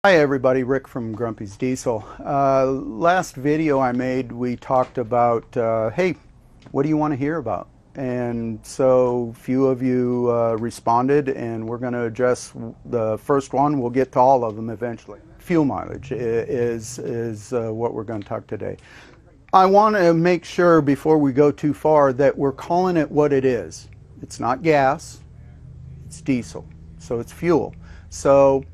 Hi everybody, Rick from Grumpy's Diesel. Last video I made, we talked about, hey, what do you want to hear about? And so few of you responded, and we're going to address the first one. We'll get to all of them eventually. Fuel mileage is what we're going to talk today. I want to make sure before we go too far that we're calling it what it is. It's not gas, it's diesel, so it's fuel. So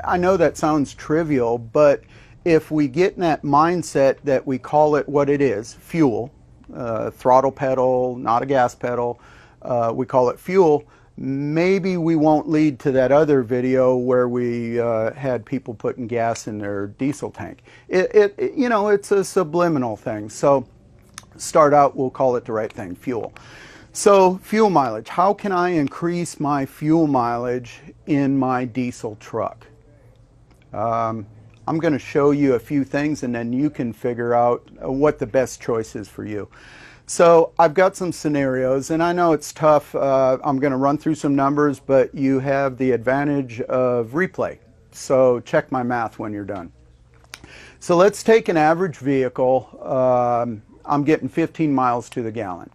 I know that sounds trivial, but if we get in that mindset that we call it what it is, fuel, throttle pedal, not a gas pedal, we call it fuel, maybe we won't lead to that other video where we had people putting gas in their diesel tank. You know, it's a subliminal thing. So start out, we'll call it the right thing, fuel. So fuel mileage, how can I increase my fuel mileage in my diesel truck? I'm going to show you a few things, and then you can figure out what the best choice is for you. So I've got some scenarios, and I know it's tough. I'm going to run through some numbers, but you have the advantage of replay. So check my math when you're done. So let's take an average vehicle. I'm getting 15 miles to the gallon.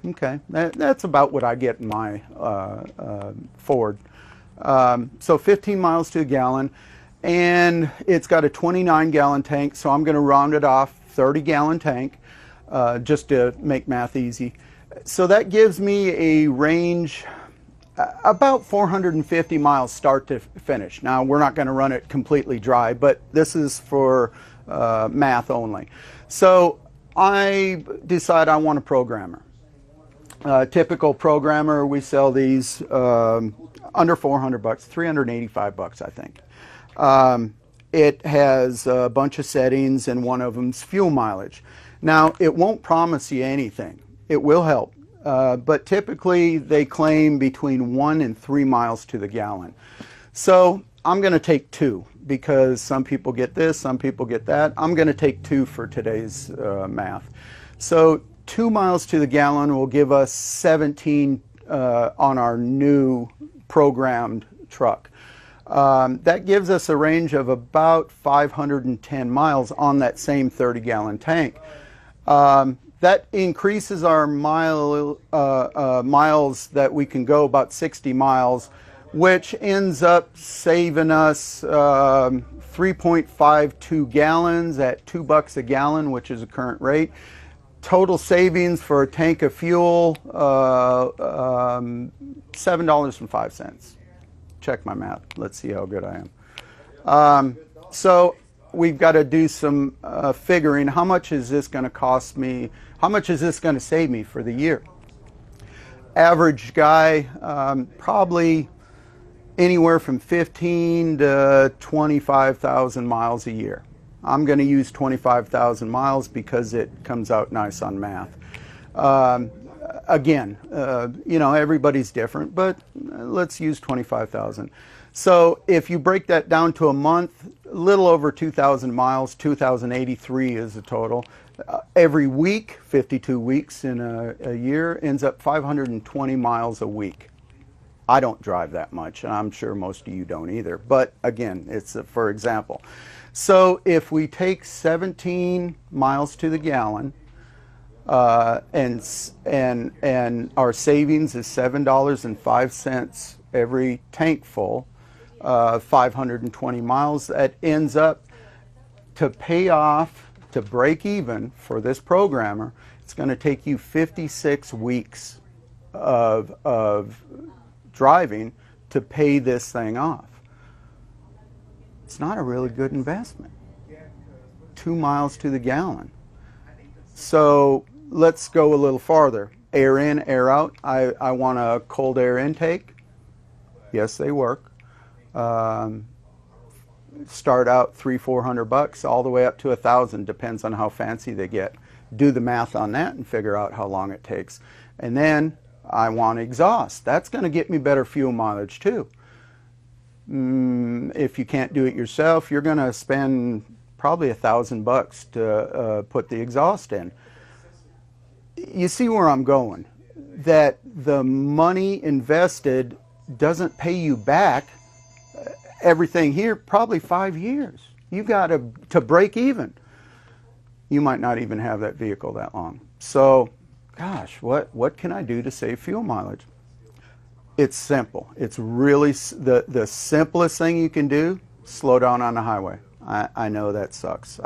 Okay, that's about what I get in my Ford. So 15 miles to a gallon. And it's got a 29-gallon tank, so I'm going to round it off, 30-gallon tank, just to make math easy. So that gives me a range about 450 miles start to finish. Now, we're not going to run it completely dry, but this is for math only. So I decide I want a programmer. Typical programmer, we sell these under 400 bucks, 385 bucks, I think. It has a bunch of settings, and one of them's fuel mileage. Now, it won't promise you anything. It will help, but typically they claim between 1 and 3 miles to the gallon. So I'm going to take 2 because some people get this, some people get that. I'm going to take 2 for today's math. So 2 miles to the gallon will give us 17 on our new programmed truck. That gives us a range of about 510 miles on that same 30-gallon tank. That increases our miles that we can go about 60 miles, which ends up saving us 3.52 gallons at $2 a gallon, which is the current rate. Total savings for a tank of fuel, $7.05. Check my math. Let's see how good I am. So we've got to do some figuring. How much is this going to cost me? How much is this going to save me for the year? Average guy, probably anywhere from 15 to 25,000 miles a year. I'm going to use 25,000 miles because it comes out nice on math. Again, you know, everybody's different, but let's use 25,000. So if you break that down to a month, a little over 2,000 miles, 2,083 is the total. Every week, 52 weeks in a year, ends up 520 miles a week. I don't drive that much, and I'm sure most of you don't either. But again, it's for example. So if we take 17 miles to the gallon, and our savings is $7.05 every tank full, 520 miles. That ends up to pay off, to break even for this programmer. It's going to take you 56 weeks of driving to pay this thing off. It's not a really good investment. 2 miles to the gallon. So let's go a little farther. Air in, air out. I want a cold air intake. Yes, they work. Start out $300-400 all the way up to $1,000, depends on how fancy they get. Do the math on that and figure out how long it takes. And then I want exhaust. That's going to get me better fuel mileage too. If you can't do it yourself, you're going to spend probably $1,000 to put the exhaust in. You see where I'm going? That the money invested doesn't pay you back everything here, probably 5 years. You got to break even. You might not even have that vehicle that long. So, gosh, what can I do to save fuel mileage? It's simple. It's really the simplest thing you can do. Slow down on the highway. I know that sucks.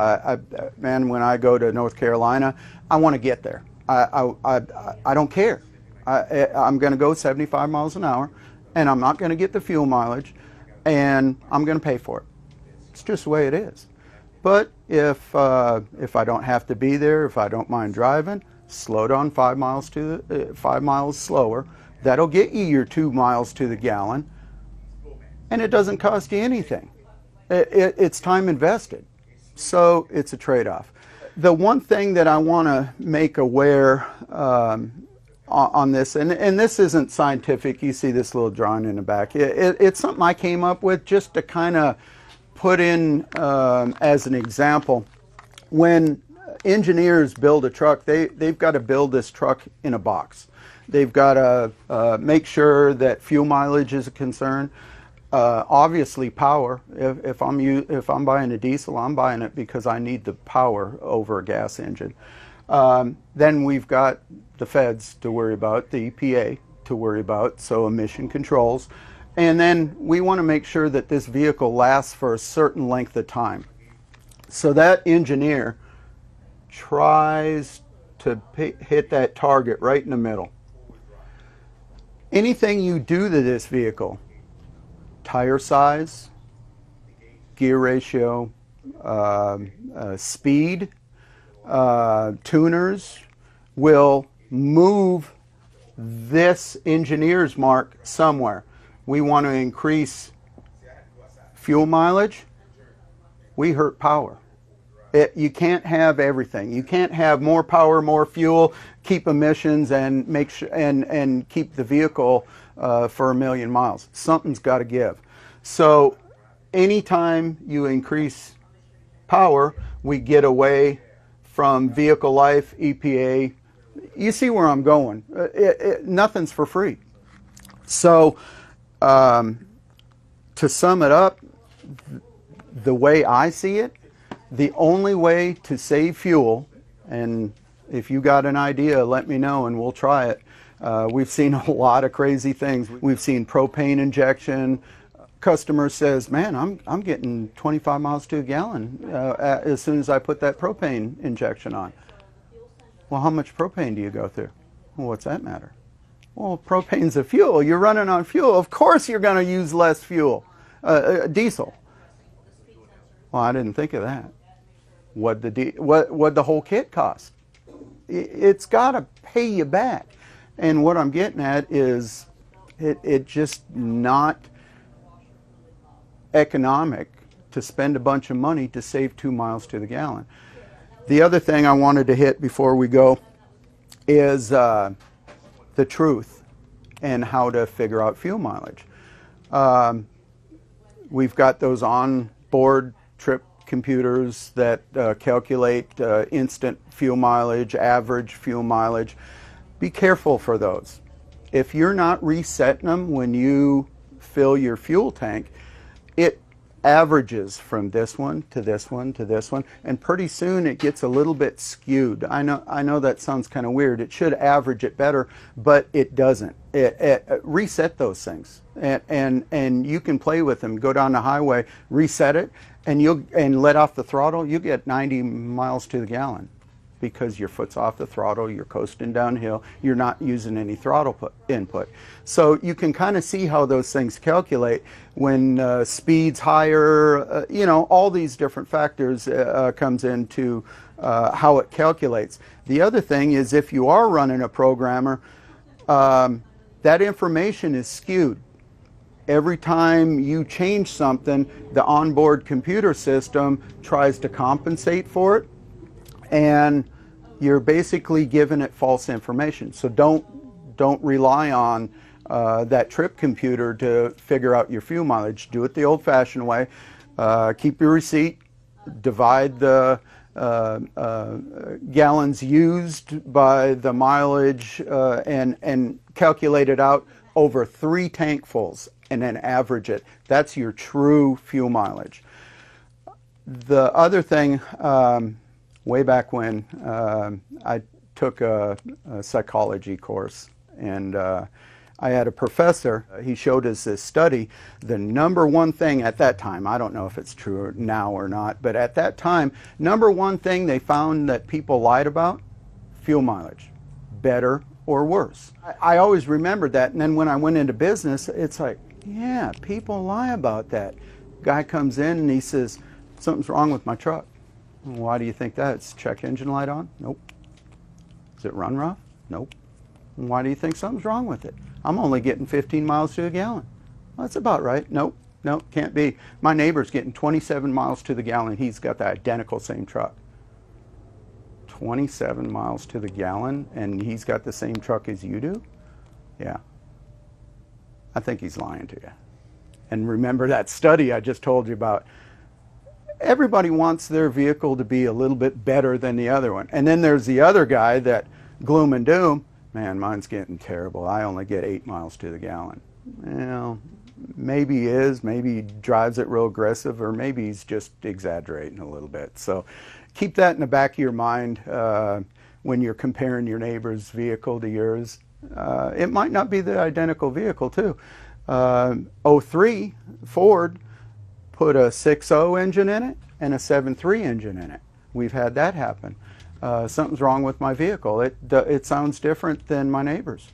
Man, when I go to North Carolina, I want to get there. I don't care. I'm going to go 75 miles an hour, and I'm not going to get the fuel mileage, and I'm going to pay for it. It's just the way it is. But if I don't have to be there, if I don't mind driving, slow down 5 miles 5 miles slower. That'll get you your 2 miles to the gallon, and it doesn't cost you anything. It's time invested, so it's a trade-off. The one thing that I want to make aware on this, and this isn't scientific, you see this little drawing in the back. It's something I came up with just to kind of put in as an example. When engineers build a truck, they've got to build this truck in a box. They've got to make sure that fuel mileage is a concern. Obviously power. If I'm buying a diesel, I'm buying it because I need the power over a gas engine. Then we've got the feds to worry about, the EPA to worry about, so emission controls. And then we want to make sure that this vehicle lasts for a certain length of time. So that engineer tries to hit that target right in the middle. Anything you do to this vehicle, tire size, gear ratio, speed, tuners, will move this engineer's mark somewhere. We want to increase fuel mileage, we hurt power. You can't have everything. You can't have more power, more fuel, keep emissions, and make and keep the vehicle for 1 million miles. Something's got to give. So anytime you increase power, we get away from vehicle life, EPA. You see where I'm going. Nothing's for free. So to sum it up, the way I see it, the only way to save fuel, and if you got an idea, let me know and we'll try it. We've seen a lot of crazy things. We've seen propane injection. Customer says, man, I'm getting 25 miles to a gallon as soon as I put that propane injection on. Well, how much propane do you go through? Well, what's that matter? Well, propane's a fuel. You're running on fuel. Of course you're going to use less fuel, diesel. Well, I didn't think of that. What'd the whole kit cost? It's got to pay you back. And what I'm getting at is it just not economic to spend a bunch of money to save 2 miles to the gallon. The other thing I wanted to hit before we go is the truth and how to figure out fuel mileage. We've got those on-board trip computers that calculate instant fuel mileage, average fuel mileage. Be careful for those. If you're not resetting them when you fill your fuel tank, it averages from this one to this one to this one, and pretty soon it gets a little bit skewed. I know that sounds kind of weird. It should average it better, but it doesn't. Reset those things, and you can play with them. Go down the highway, reset it, and let off the throttle. You get 90 miles to the gallon because your foot's off the throttle, you're coasting downhill, you're not using any throttle input. So you can kind of see how those things calculate when speed's higher, all these different factors comes into how it calculates. The other thing is if you are running a programmer, that information is skewed. Every time you change something, the onboard computer system tries to compensate for it, and you're basically giving it false information. So don't rely on that trip computer to figure out your fuel mileage. Do it the old-fashioned way. Keep your receipt, divide the gallons used by the mileage, and calculate it out over 3 tankfuls. and then average it. That's your true fuel mileage. The other thing, way back when, I took a psychology course, and I had a professor. He showed us this study. The number one thing at that time, I don't know if it's true now or not, but at that time, number one thing they found that people lied about, fuel mileage, better or worse. I always remembered that, and then when I went into business, it's like, yeah, people lie about that. Guy comes in and he says, something's wrong with my truck. Why do you think that? It's check engine light on? Nope. Does it run rough? Nope. Why do you think something's wrong with it? I'm only getting 15 miles to a gallon. Well, that's about right. Nope, nope, can't be. My neighbor's getting 27 miles to the gallon. He's got the identical same truck. 27 miles to the gallon, and he's got the same truck as you do? Yeah. I think he's lying to you. And remember that study I just told you about. Everybody wants their vehicle to be a little bit better than the other one. And then there's the other guy that gloom and doom. Man, mine's getting terrible. I only get 8 miles to the gallon. Well, maybe he is. Maybe he drives it real aggressive, or maybe he's just exaggerating a little bit. So keep that in the back of your mind when you're comparing your neighbor's vehicle to yours. It might not be the identical vehicle, too. '03 Ford put a 6.0 engine in it and a 7.3 engine in it. We've had that happen. Something's wrong with my vehicle. It sounds different than my neighbor's.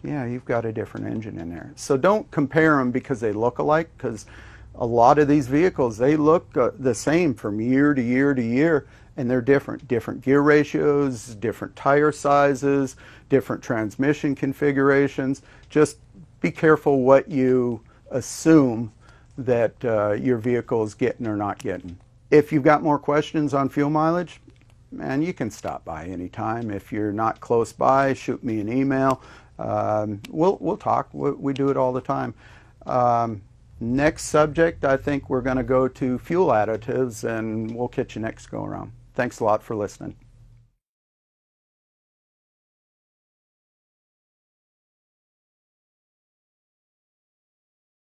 Yeah, you've got a different engine in there. So don't compare them because they look alike, because a lot of these vehicles, they look the same from year to year to year, and they're different. Different gear ratios, different tire sizes, different transmission configurations. Just be careful what you assume that your vehicle is getting or not getting. If you've got more questions on fuel mileage, man, you can stop by anytime. If you're not close by, shoot me an email. We'll talk. We do it all the time. Next subject, I think we're going to go to fuel additives, and we'll catch you next go around. Thanks a lot for listening.